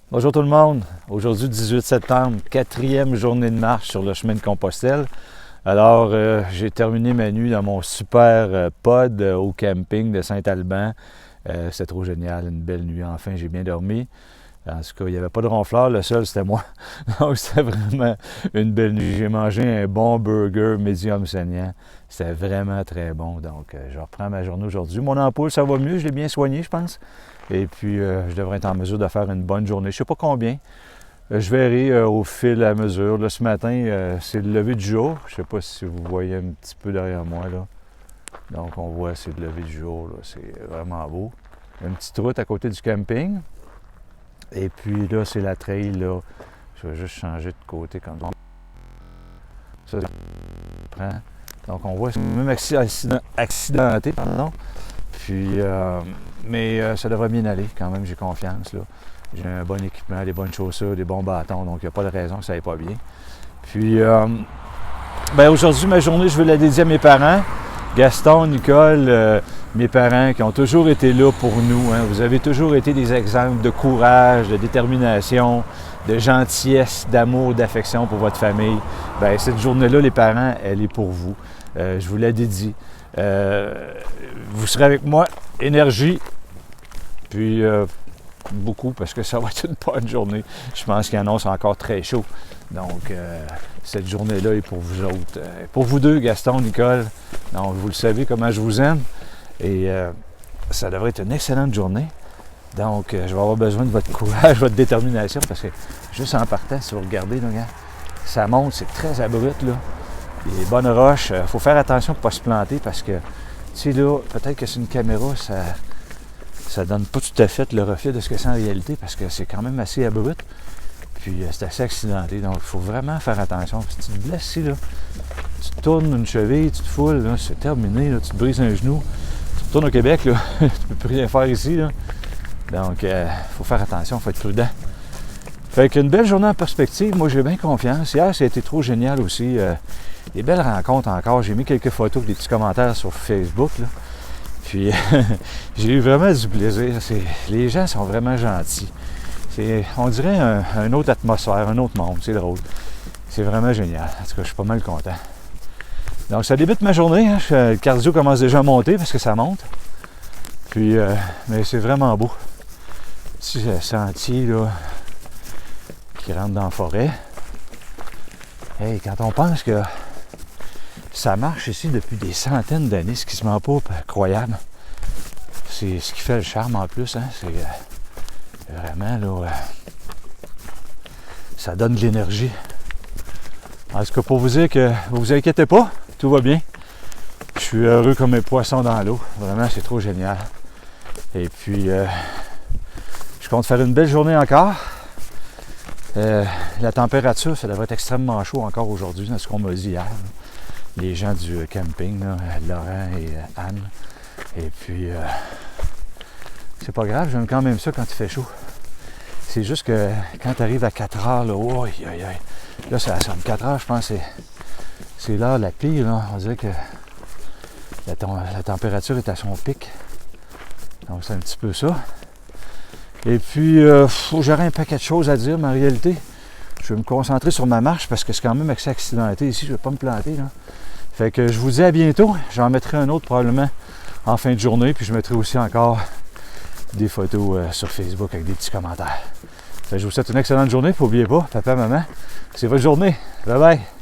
Bonjour tout le monde. Aujourd'hui, 18 septembre, quatrième journée de marche sur le chemin de Compostelle. Alors, j'ai terminé ma nuit dans mon super pod au camping de Saint-Alban. C'était trop génial, une belle nuit. Enfin, j'ai bien dormi. En tout cas, il n'y avait pas de ronfleur, le seul, c'était moi. Donc, c'était vraiment une belle nuit. J'ai mangé un bon burger médium saignant. C'était vraiment très bon. Donc, je reprends ma journée aujourd'hui. Mon ampoule, ça va mieux. Je l'ai bien soigné, je pense. Et puis, je devrais être en mesure de faire une bonne journée. Je ne sais pas combien. Je verrai au fil à mesure. Là, ce matin, c'est le lever du jour. Je ne sais pas si vous voyez un petit peu derrière moi, là. Donc, on voit, c'est le lever du jour, là. C'est vraiment beau. Il y a une petite route à côté du camping. Et puis là, c'est la trail, là. Je vais juste changer de côté comme ça. Ça prend. Donc, on voit, c'est même accidenté, pardon. Puis, mais ça devrait bien aller quand même, j'ai confiance, là. J'ai un bon équipement, des bonnes chaussures, des bons bâtons, donc il n'y a pas de raison que ça n'aille pas bien. Puis, aujourd'hui, ma journée, je veux la dédier à mes parents. Gaston, Nicole, mes parents qui ont toujours été là pour nous. Hein. Vous avez toujours été des exemples de courage, de détermination, de gentillesse, d'amour, d'affection pour votre famille. Bien, cette journée-là, les parents, elle est pour vous. Je vous la dédie. Vous serez avec moi, énergie, puis beaucoup, parce que ça va être une bonne journée. Je pense qu'il annonce encore très chaud. Donc, cette journée-là est pour vous autres. Pour vous deux, Gaston, Nicole. Donc, vous le savez comment je vous aime. Et ça devrait être une excellente journée. Donc, je vais avoir besoin de votre courage, votre détermination, parce que juste en partant, si vous regardez, là, ça monte, c'est très abrupt, là. Les bonnes roches, il faut faire attention pour ne pas se planter, parce que, tu sais, là, peut-être que c'est une caméra, ça donne pas tout à fait le reflet de ce que c'est en réalité, parce que c'est quand même assez abrupt. Puis c'est assez accidenté, donc il faut vraiment faire attention. Si tu te blesses ici, là, tu te tournes une cheville, tu te foules, là, c'est terminé, là, tu te brises un genou, tu retournes au Québec, là, tu ne peux plus rien faire ici. Là. Donc il faut faire attention, il faut être prudent. Fait qu'une belle journée en perspective, moi j'ai bien confiance. Hier, ça a été trop génial aussi. Des belles rencontres encore. J'ai mis quelques photos, des petits commentaires sur Facebook. Là. Puis j'ai eu vraiment du plaisir. Les gens sont vraiment gentils. On dirait une autre atmosphère, un autre monde. C'est drôle. C'est vraiment génial. En tout cas, je suis pas mal content. Donc, ça débute ma journée. Hein. Le cardio commence déjà à monter parce que ça monte. Puis, mais c'est vraiment beau. Petit sentier, là, qui rentre dans la forêt. Hey, quand on pense que ça marche ici depuis des centaines d'années, ce qui se met pas incroyable. C'est ce qui fait le charme en plus. Hein. C'est vraiment, là, ça donne de l'énergie. En tout cas, pour vous dire que vous vous inquiétez pas, tout va bien. Je suis heureux comme un poisson dans l'eau. Vraiment, c'est trop génial. Et puis, je compte faire une belle journée encore. La température, ça devrait être extrêmement chaud encore aujourd'hui, dans ce qu'on m'a dit hier. Les gens du camping, là, Laurent et Anne. Et puis, c'est pas grave, j'aime quand même ça quand il fait chaud. C'est juste que quand tu arrives à 4 heures, là, oh, là ça sonne 4 heures, je pense que c'est l'heure la pire. Là. On dirait que la température est à son pic. Donc c'est un petit peu ça. Et puis, j'aurais un paquet de choses à dire, mais en réalité, je vais me concentrer sur ma marche parce que c'est quand même assez accidenté ici, je ne vais pas me planter. Là. Fait que je vous dis à bientôt. J'en mettrai un autre probablement en fin de journée, puis je mettrai aussi encore des photos sur Facebook avec des petits commentaires. Fait que je vous souhaite une excellente journée. N'oubliez pas, papa, maman, c'est votre journée. Bye bye!